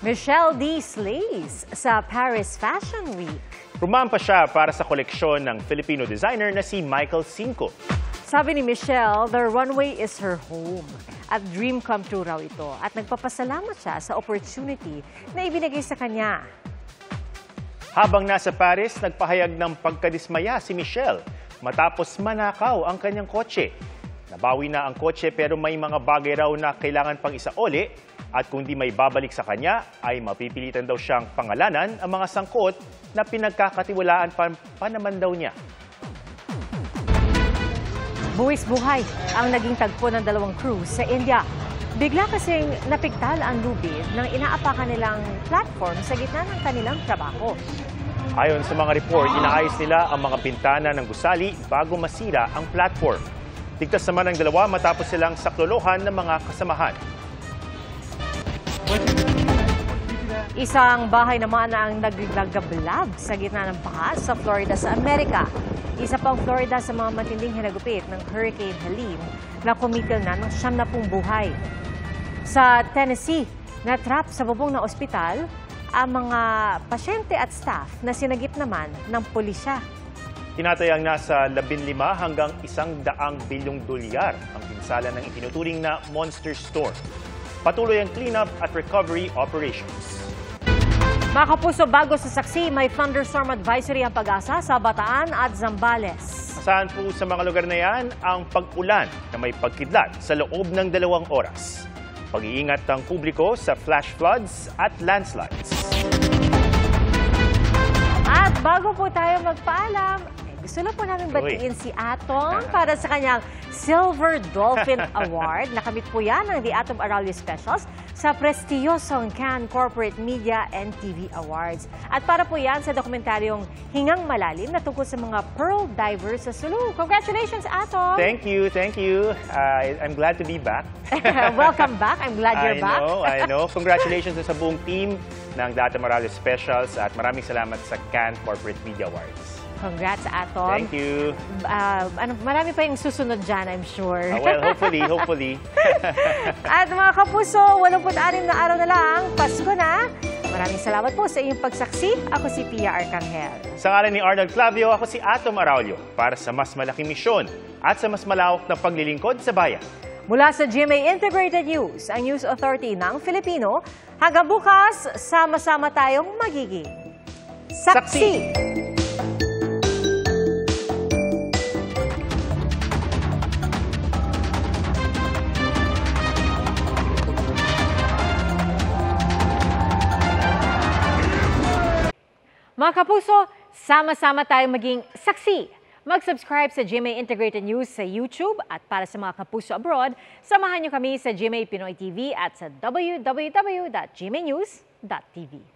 Michelle D. slays sa Paris Fashion Week. Rumampa siya para sa koleksyon ng Filipino designer na si Michael Cinco. Sabi ni Michelle, the runway is her home. At dream come true raw ito. At nagpapasalamat siya sa opportunity na ibinigay sa kanya. Habang nasa Paris, nagpahayag ng pagkadismaya si Michelle matapos manakaw ang kanyang kotse. Nabawi na ang kotse pero may mga bagay raw na kailangan pang isauli at kung di may babalik sa kanya ay mapipilitan daw siyang pangalanan ang mga sangkot na pinagkakatiwalaan pa naman daw niya. Buwis buhay ang naging tagpo ng dalawang cruise sa India. Bigla kasing napigtal ang lubid ng inaapakan nilang platform sa gitna ng kanilang trabaho. Ayon sa mga report, inaayos nila ang mga bintana ng gusali bago masira ang platform. Ligtas naman ang dalawa matapos silang saklolohan ng mga kasamahan. Isang bahay naman ang naglagablab sa gitna ng baha sa Florida sa Amerika. Isa pang Florida sa mga matinding hinagupit ng Hurricane Helene na kumitil na ng 70 buhay. Sa Tennessee, natrap sa bubong ng ospital ang mga pasyente at staff na sinagip naman ng pulisya. Tinatayang nasa 15 hanggang 100 bilyong dolyar ang pinsala ng itinuturing na monster storm. Patuloy ang cleanup at recovery operations. Mga kapuso, bago sa saksi, may thunderstorm advisory ang Pag-asa sa Bataan at Zambales. Saan po sa mga lugar na yan ang pag-ulan na may pagkidlat sa loob ng 2 oras. Pag-iingat ng publiko sa flash floods at landslides. At bago po tayo magpaalam, gusto lang po namin batiin si Atom para sa kanyang Silver Dolphin Award. Nakamit po yan ng The Atom Aralio Specials sa prestiyosong Cannes Corporate Media and TV Awards. At para po yan sa dokumentaryong Hingang Malalim na tungkol sa mga pearl divers sa Sulu. Congratulations, Atom! Thank you, thank you. I'm glad to be back. Welcome back. I'm glad you're back. I know. Congratulations sa buong team ng The Atom Aralio Specials at maraming salamat sa Cannes Corporate Media Awards. Congrats, Atom. Thank you. Marami pa yung susunod dyan, I'm sure. Well, hopefully. At mga kapuso, 86 na araw na lang, Pasko na. Maraming salamat po sa inyong pagsaksi. Ako si Pia Arcangel. Sa ngalan ni Arnold Clavio, ako si Atom Aralio para sa mas malaking misyon at sa mas malawak na paglilingkod sa bayan. Mula sa GMA Integrated News, ang News Authority ng Filipino, hanggang bukas, sama-sama tayong magiging saksi! Mga kapuso, sama-sama tayong maging saksi. Mag-subscribe sa GMA Integrated News sa YouTube at para sa mga kapuso abroad, samahan niyo kami sa GMA Pinoy TV at sa www.gmanews.tv.